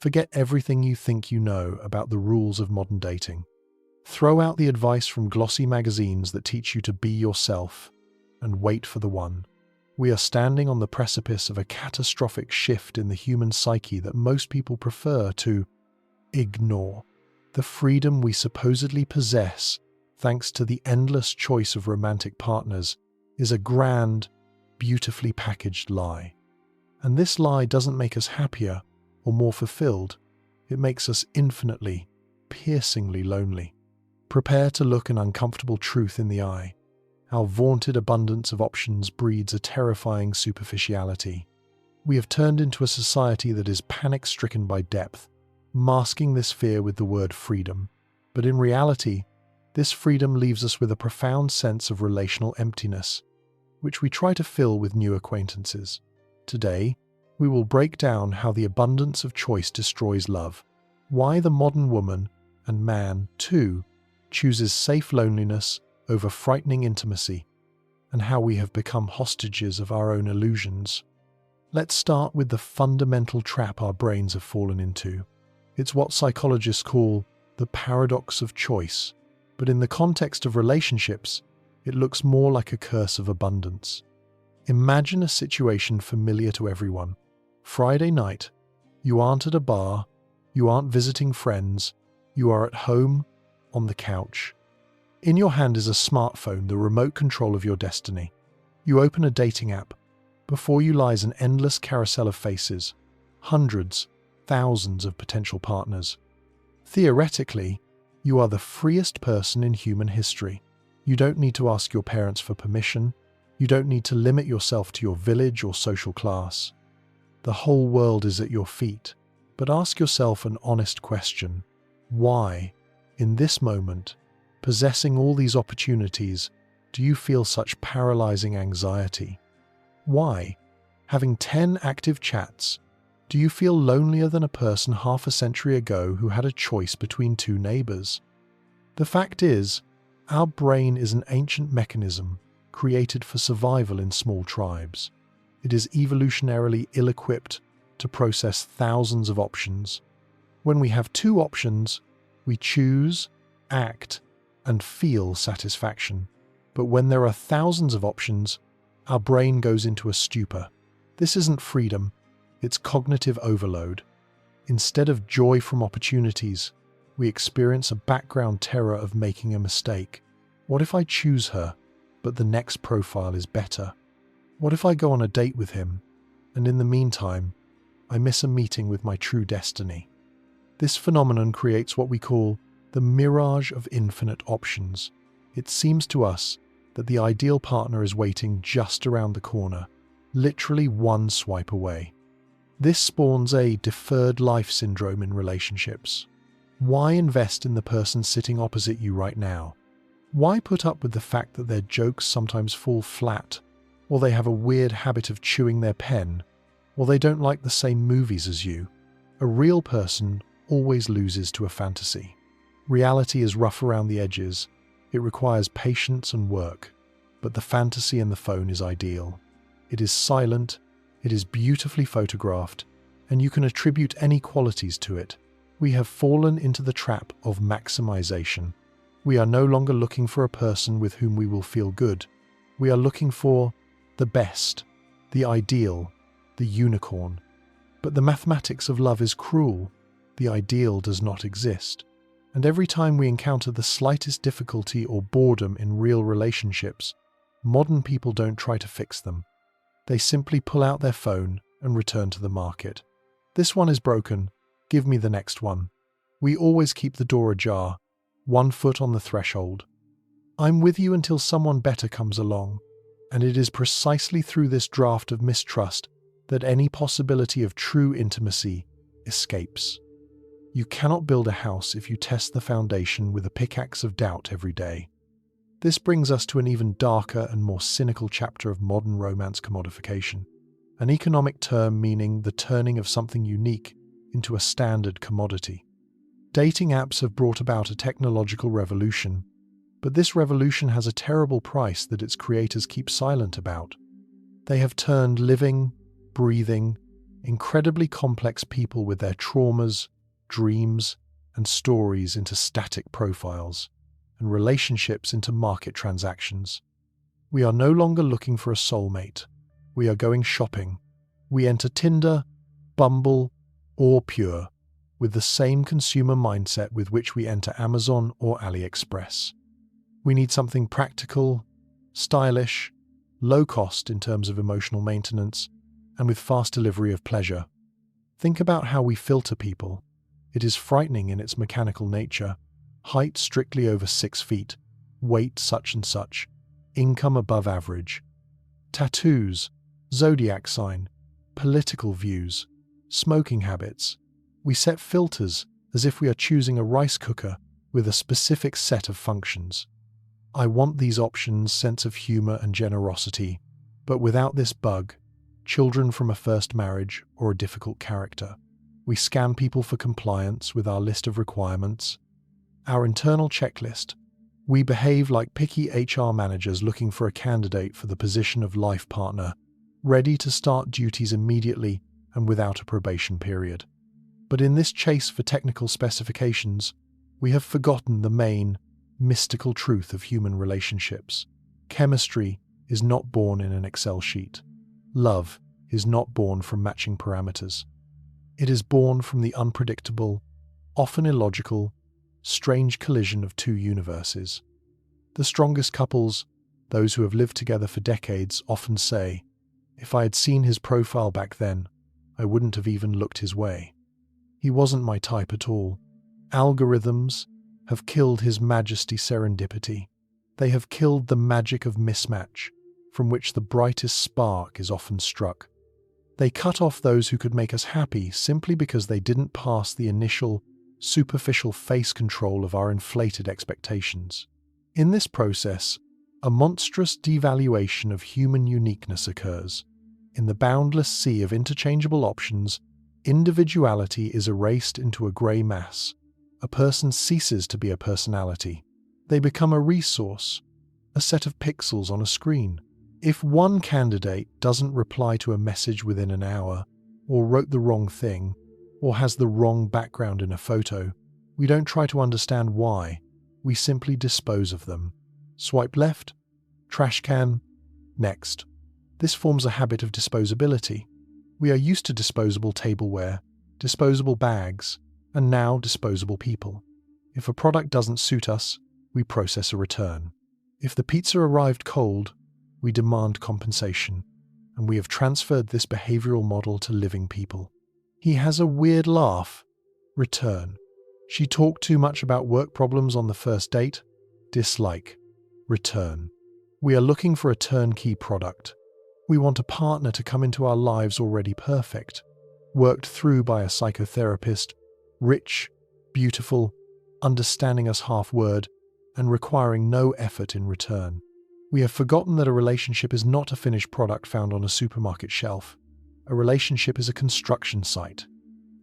Forget everything you think you know about the rules of modern dating. Throw out the advice from glossy magazines that teach you to be yourself and wait for the one. We are standing on the precipice of a catastrophic shift in the human psyche that most people prefer to ignore. The freedom we supposedly possess, thanks to the endless choice of romantic partners, is a grand, beautifully packaged lie. And this lie doesn't make us happier or more fulfilled. It makes us infinitely, piercingly lonely. Prepare to look an uncomfortable truth in the eye. Our vaunted abundance of options breeds a terrifying superficiality. We have turned into a society that is panic-stricken by depth, masking this fear with the word freedom. But in reality, this freedom leaves us with a profound sense of relational emptiness, which we try to fill with new acquaintances. Today, we will break down how the abundance of choice destroys love, why the modern woman, and man too, chooses safe loneliness over frightening intimacy, and how we have become hostages of our own illusions. Let's start with the fundamental trap our brains have fallen into. It's what psychologists call the paradox of choice, but in the context of relationships, it looks more like a curse of abundance. Imagine a situation familiar to everyone. Friday night, you aren't at a bar, you aren't visiting friends, you are at home, on the couch. In your hand is a smartphone, the remote control of your destiny. You open a dating app. Before you lies an endless carousel of faces, hundreds, thousands of potential partners. Theoretically, you are the freest person in human history. You don't need to ask your parents for permission. You don't need to limit yourself to your village or social class. The whole world is at your feet. But ask yourself an honest question. Why, in this moment, possessing all these opportunities, do you feel such paralyzing anxiety? Why, having 10 active chats, do you feel lonelier than a person half a century ago who had a choice between two neighbors? The fact is, our brain is an ancient mechanism created for survival in small tribes. It is evolutionarily ill-equipped to process thousands of options. When we have two options, we choose, act, and feel satisfaction. But when there are thousands of options, our brain goes into a stupor. This isn't freedom, it's cognitive overload. Instead of joy from opportunities, we experience a background terror of making a mistake. What if I choose her, but the next profile is better? What if I go on a date with him, and in the meantime, I miss a meeting with my true destiny? This phenomenon creates what we call the mirage of infinite options. It seems to us that the ideal partner is waiting just around the corner, literally one swipe away. This spawns a deferred life syndrome in relationships. Why invest in the person sitting opposite you right now? Why put up with the fact that their jokes sometimes fall flat, or they have a weird habit of chewing their pen, or they don't like the same movies as you? A real person always loses to a fantasy. Reality is rough around the edges. It requires patience and work, but the fantasy in the phone is ideal. It is silent, it is beautifully photographed, and you can attribute any qualities to it. We have fallen into the trap of maximization. We are no longer looking for a person with whom we will feel good. We are looking for the best, the ideal, the unicorn. But the mathematics of love is cruel. The ideal does not exist. And every time we encounter the slightest difficulty or boredom in real relationships, modern people don't try to fix them. They simply pull out their phone and return to the market. This one is broken. Give me the next one. We always keep the door ajar, one foot on the threshold. I'm with you until someone better comes along. And it is precisely through this draft of mistrust that any possibility of true intimacy escapes. You cannot build a house if you test the foundation with a pickaxe of doubt every day. This brings us to an even darker and more cynical chapter of modern romance commodification, an economic term meaning the turning of something unique into a standard commodity. Dating apps have brought about a technological revolution, but this revolution has a terrible price that its creators keep silent about. They have turned living, breathing, incredibly complex people with their traumas, dreams, and stories into static profiles, and relationships into market transactions. We are no longer looking for a soulmate. We are going shopping. We enter Tinder, Bumble, or Pure with the same consumer mindset with which we enter Amazon or AliExpress. We need something practical, stylish, low cost in terms of emotional maintenance, and with fast delivery of pleasure. Think about how we filter people. It is frightening in its mechanical nature. Height strictly over 6 feet, weight such and such, income above average. Tattoos, zodiac sign, political views, smoking habits. We set filters as if we are choosing a rice cooker with a specific set of functions. I want these options, sense of humor and generosity, but without this bug, children from a first marriage or a difficult character. We scan people for compliance with our list of requirements, our internal checklist. We behave like picky HR managers looking for a candidate for the position of life partner, ready to start duties immediately and without a probation period. But in this chase for technical specifications, we have forgotten the main, mystical truth of human relationships. Chemistry is not born in an Excel sheet. Love is not born from matching parameters. It is born from the unpredictable, often illogical, strange collision of two universes. The strongest couples, those who have lived together for decades, often say, "If I had seen his profile back then, I wouldn't have even looked his way. He wasn't my type at all." Algorithms have killed his majesty serendipity. They have killed the magic of mismatch, from which the brightest spark is often struck. They cut off those who could make us happy simply because they didn't pass the initial, superficial face control of our inflated expectations. In this process, a monstrous devaluation of human uniqueness occurs. In the boundless sea of interchangeable options, individuality is erased into a grey mass. A person ceases to be a personality. They become a resource, a set of pixels on a screen. If one candidate doesn't reply to a message within an hour, or wrote the wrong thing, or has the wrong background in a photo, we don't try to understand why. We simply dispose of them. Swipe left, trash can, next. This forms a habit of disposability. We are used to disposable tableware, disposable bags, and now disposable people. If a product doesn't suit us, we process a return. If the pizza arrived cold, we demand compensation, and we have transferred this behavioral model to living people. He has a weird laugh. Return. She talked too much about work problems on the first date. Dislike. Return. We are looking for a turnkey product. We want a partner to come into our lives already perfect, worked through by a psychotherapist, rich, beautiful, understanding us half-word, and requiring no effort in return. We have forgotten that a relationship is not a finished product found on a supermarket shelf. A relationship is a construction site.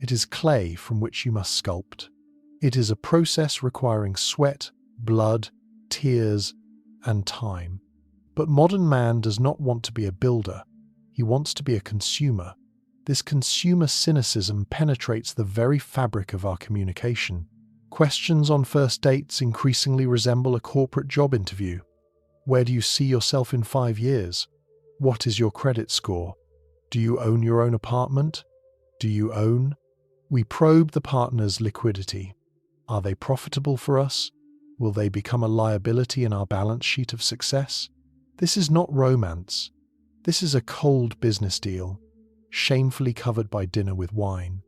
It is clay from which you must sculpt. It is a process requiring sweat, blood, tears, and time. But modern man does not want to be a builder. He wants to be a consumer. This consumer cynicism penetrates the very fabric of our communication. Questions on first dates increasingly resemble a corporate job interview. Where do you see yourself in 5 years? What is your credit score? Do you own your own apartment? Do you own? We probe the partner's liquidity. Are they profitable for us? Will they become a liability in our balance sheet of success? This is not romance. This is a cold business deal, shamefully covered by dinner with wine.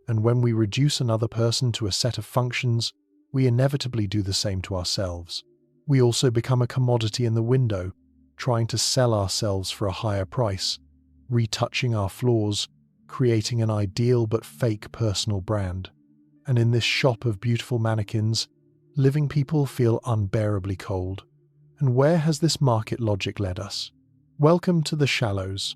And when we reduce another person to a set of functions, we inevitably do the same to ourselves. We also become a commodity in the window, trying to sell ourselves for a higher price, retouching our flaws, creating an ideal but fake personal brand. And in this shop of beautiful mannequins, living people feel unbearably cold. And where has this market logic led us? Welcome to the shallows.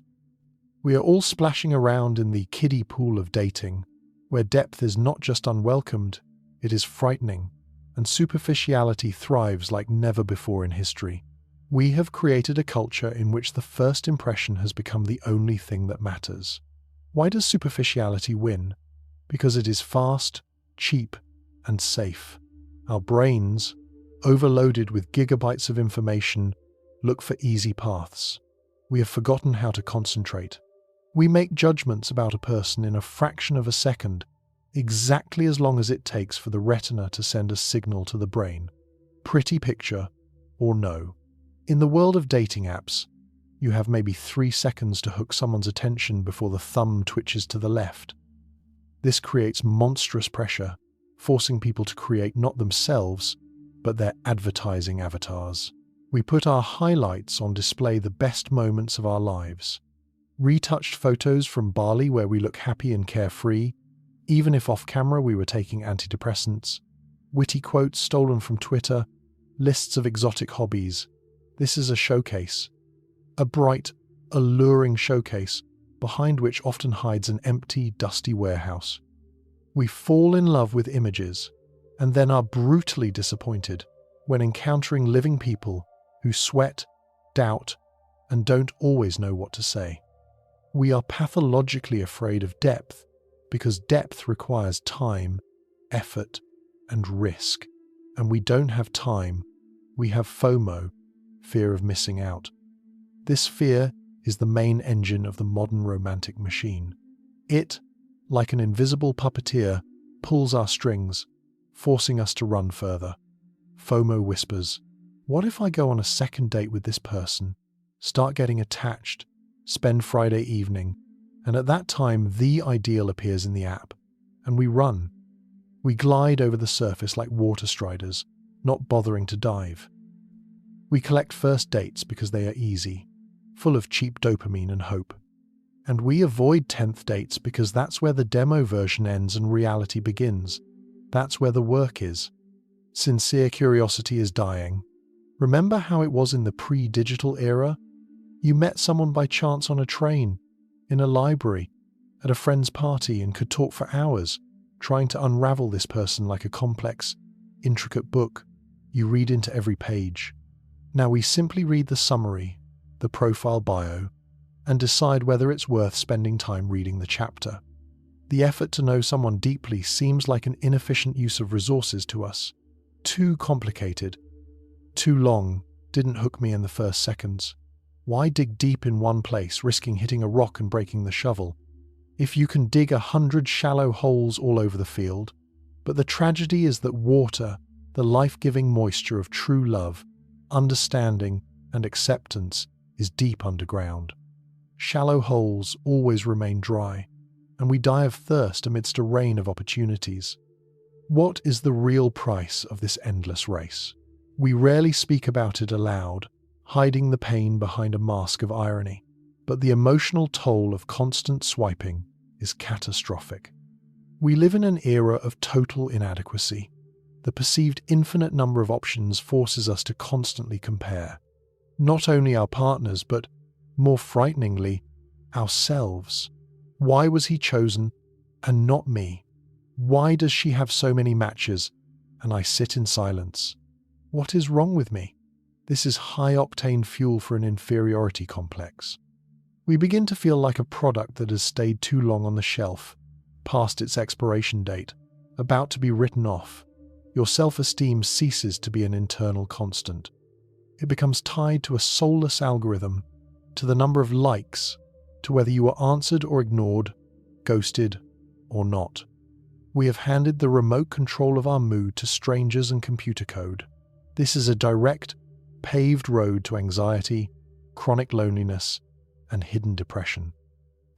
We are all splashing around in the kiddie pool of dating, where depth is not just unwelcomed, it is frightening, and superficiality thrives like never before in history. We have created a culture in which the first impression has become the only thing that matters. Why does superficiality win? Because it is fast, cheap, and safe. Our brains, overloaded with gigabytes of information, look for easy paths. We have forgotten how to concentrate. We make judgments about a person in a fraction of a second, exactly as long as it takes for the retina to send a signal to the brain. Pretty picture or no. In the world of dating apps, you have maybe 3 seconds to hook someone's attention before the thumb twitches to the left. This creates monstrous pressure, forcing people to create not themselves, but their advertising avatars. We put our highlights on display, the best moments of our lives. Retouched photos from Bali where we look happy and carefree, even if off camera we were taking antidepressants. Witty quotes stolen from Twitter, lists of exotic hobbies. This is a showcase. A bright, alluring showcase, behind which often hides an empty, dusty warehouse. We fall in love with images, and then are brutally disappointed when encountering living people who sweat, doubt, and don't always know what to say. We are pathologically afraid of depth because depth requires time, effort, and risk. And we don't have time. We have FOMO, fear of missing out. This fear is the main engine of the modern romantic machine. It, like an invisible puppeteer, pulls our strings, forcing us to run further. FOMO whispers, what if I go on a second date with this person, start getting attached, spend Friday evening, and at that time the ideal appears in the app, and we run. We glide over the surface like water striders, not bothering to dive. We collect first dates because they are easy, full of cheap dopamine and hope. And we avoid 10th dates because that's where the demo version ends and reality begins. That's where the work is. Sincere curiosity is dying. Remember how it was in the pre-digital era? You met someone by chance on a train, in a library, at a friend's party, and could talk for hours, trying to unravel this person like a complex, intricate book you read into every page. Now we simply read the summary, the profile bio, and decide whether it's worth spending time reading the chapter. The effort to know someone deeply seems like an inefficient use of resources to us. Too complicated. Too long. Didn't hook me in the first seconds. Why dig deep in one place, risking hitting a rock and breaking the shovel, if you can dig 100 shallow holes all over the field? But the tragedy is that water, the life-giving moisture of true love, understanding, and acceptance, is deep underground. Shallow holes always remain dry, and we die of thirst amidst a rain of opportunities. What is the real price of this endless race? We rarely speak about it aloud, hiding the pain behind a mask of irony. But the emotional toll of constant swiping is catastrophic. We live in an era of total inadequacy. The perceived infinite number of options forces us to constantly compare. Not only our partners, but, more frighteningly, ourselves. Why was he chosen and not me? Why does she have so many matches and I sit in silence? What is wrong with me? This is high-octane fuel for an inferiority complex. We begin to feel like a product that has stayed too long on the shelf, past its expiration date, about to be written off. Your self-esteem ceases to be an internal constant. It becomes tied to a soulless algorithm, to the number of likes, to whether you are answered or ignored, ghosted or not. We have handed the remote control of our mood to strangers and computer code. This is a direct, paved road to anxiety, chronic loneliness, and hidden depression.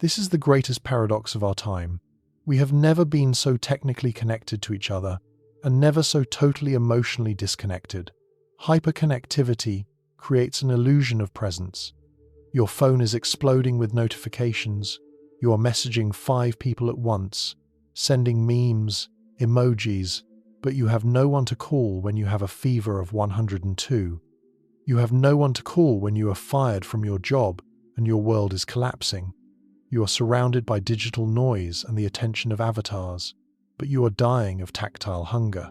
This is the greatest paradox of our time. We have never been so technically connected to each other, and never so totally emotionally disconnected. Hyperconnectivity creates an illusion of presence. Your phone is exploding with notifications. You are messaging 5 people at once, sending memes, emojis, but you have no one to call when you have a fever of 102. You have no one to call when you are fired from your job and your world is collapsing. You are surrounded by digital noise and the attention of avatars, but you are dying of tactile hunger.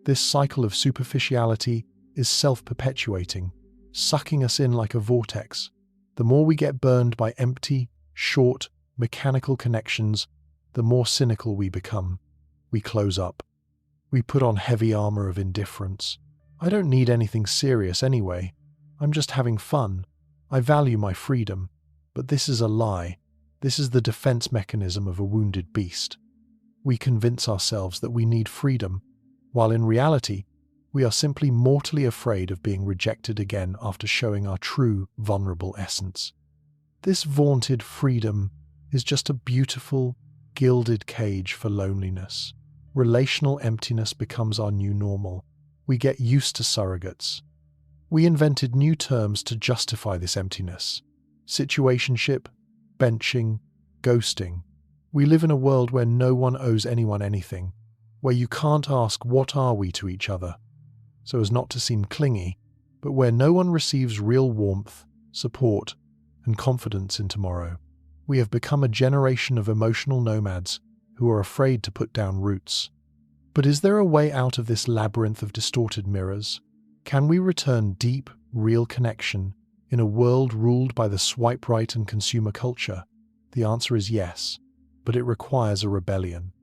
This cycle of superficiality is self-perpetuating, sucking us in like a vortex. The more we get burned by empty, short, mechanical connections, the more cynical we become. We close up. We put on heavy armor of indifference. I don't need anything serious anyway. I'm just having fun. I value my freedom. But this is a lie. This is the defense mechanism of a wounded beast. We convince ourselves that we need freedom, while in reality, we are simply mortally afraid of being rejected again after showing our true, vulnerable essence. This vaunted freedom is just a beautiful, gilded cage for loneliness. Relational emptiness becomes our new normal. We get used to surrogates. We invented new terms to justify this emptiness. Situationship, benching, ghosting. We live in a world where no one owes anyone anything, where you can't ask what are we to each other, so as not to seem clingy, but where no one receives real warmth, support, and confidence in tomorrow. We have become a generation of emotional nomads who are afraid to put down roots. But is there a way out of this labyrinth of distorted mirrors? Can we return deep, real connection in a world ruled by the swipe right and consumer culture? The answer is yes, but it requires a rebellion.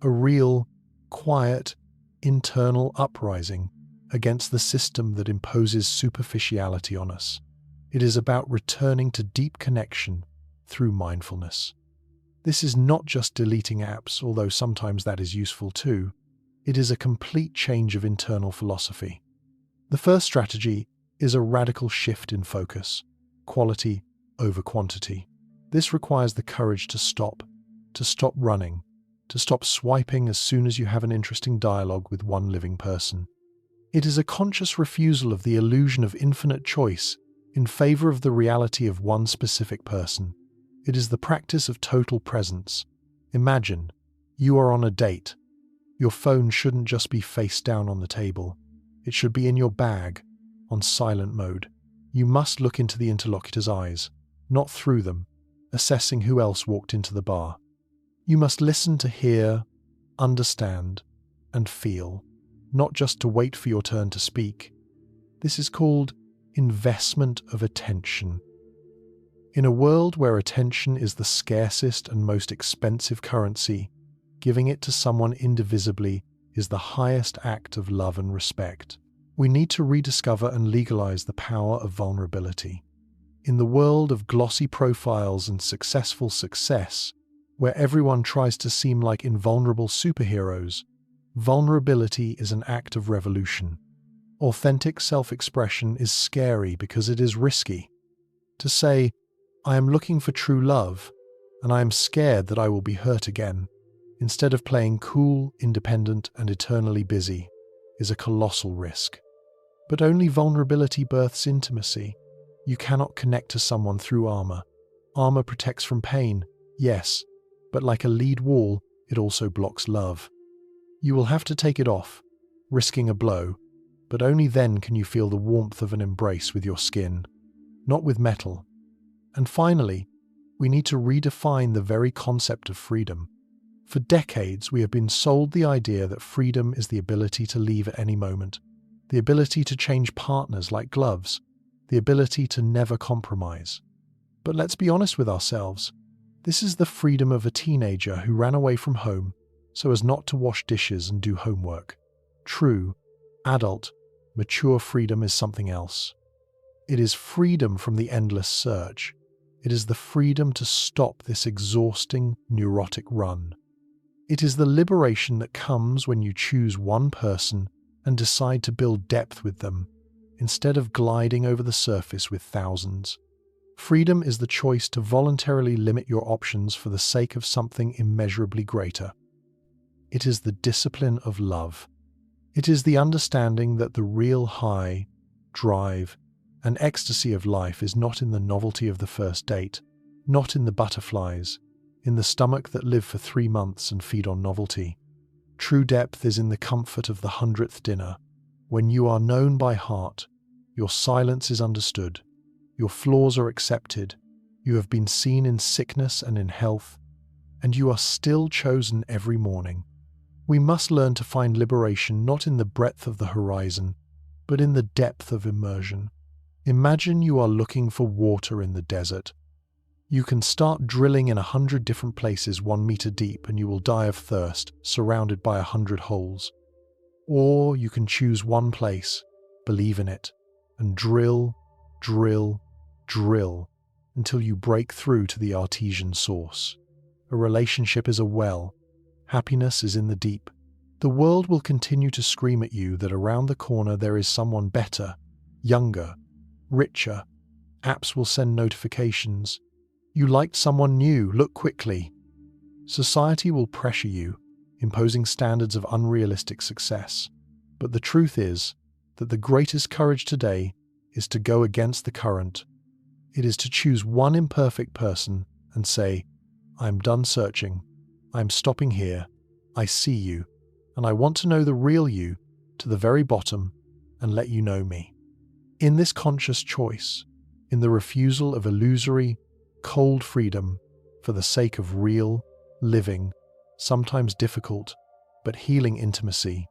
A real, quiet, internal uprising against the system that imposes superficiality on us. It is about returning to deep connection through mindfulness. This is not just deleting apps, although sometimes that is useful too. It is a complete change of internal philosophy. The first strategy is a radical shift in focus, quality over quantity. This requires the courage to stop running, to stop swiping as soon as you have an interesting dialogue with one living person. It is a conscious refusal of the illusion of infinite choice in favor of the reality of one specific person. It is the practice of total presence. Imagine, you are on a date. Your phone shouldn't just be face down on the table. It should be in your bag, on silent mode. You must look into the interlocutor's eyes, not through them, assessing who else walked into the bar. You must listen to hear, understand, and feel, not just to wait for your turn to speak. This is called investment of attention. In a world where attention is the scarcest and most expensive currency, giving it to someone indivisibly is the highest act of love and respect. We need to rediscover and legalize the power of vulnerability. In the world of glossy profiles and successful success, where everyone tries to seem like invulnerable superheroes, vulnerability is an act of revolution. Authentic self-expression is scary because it is risky. To say, I am looking for true love, and I am scared that I will be hurt again, instead of playing cool, independent, and eternally busy, is a colossal risk. But only vulnerability births intimacy. You cannot connect to someone through armor. Armor protects from pain, yes, but like a lead wall, it also blocks love. You will have to take it off, risking a blow, but only then can you feel the warmth of an embrace with your skin, not with metal. And finally, we need to redefine the very concept of freedom. For decades, we have been sold the idea that freedom is the ability to leave at any moment, the ability to change partners like gloves, the ability to never compromise. But let's be honest with ourselves. This is the freedom of a teenager who ran away from home so as not to wash dishes and do homework. True, adult, mature freedom is something else. It is freedom from the endless search. It is the freedom to stop this exhausting, neurotic run. It is the liberation that comes when you choose one person and decide to build depth with them, instead of gliding over the surface with thousands. Freedom is the choice to voluntarily limit your options for the sake of something immeasurably greater. It is the discipline of love. It is the understanding that the real high, drive, and ecstasy of life is not in the novelty of the first date, not in the butterflies, in the stomach that live for 3 months and feed on novelty. True depth is in the comfort of the 100th dinner, when you are known by heart, your silence is understood, your flaws are accepted, you have been seen in sickness and in health, and you are still chosen every morning. We must learn to find liberation not in the breadth of the horizon, but in the depth of immersion. Imagine you are looking for water in the desert. You can start drilling in 100 different places 1 meter deep and you will die of thirst, surrounded by 100 holes. Or you can choose one place, believe in it, and drill, drill, drill until you break through to the artesian source. A relationship is a well. Happiness is in the deep. The world will continue to scream at you that around the corner there is someone better, younger, richer. Apps will send notifications. You liked someone new, look quickly. Society will pressure you, imposing standards of unrealistic success. But the truth is that the greatest courage today is to go against the current. It is to choose one imperfect person and say, I am done searching. I am stopping here. I see you, and I want to know the real you to the very bottom and let you know me. In this conscious choice, in the refusal of illusory, cold freedom for the sake of real, living, sometimes difficult, but healing intimacy,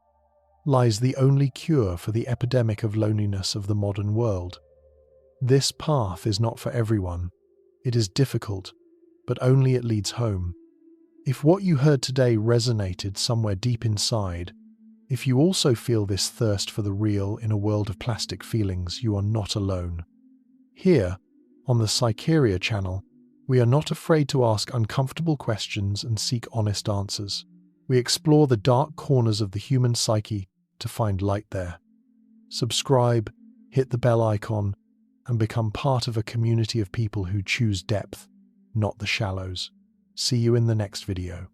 lies the only cure for the epidemic of loneliness of the modern world. This path is not for everyone. It is difficult, but only it leads home. If what you heard today resonated somewhere deep inside, if you also feel this thirst for the real in a world of plastic feelings, you are not alone. Here, on the Psycheria channel, we are not afraid to ask uncomfortable questions and seek honest answers. We explore the dark corners of the human psyche to find light there. Subscribe, hit the bell icon, and become part of a community of people who choose depth, not the shallows. See you in the next video.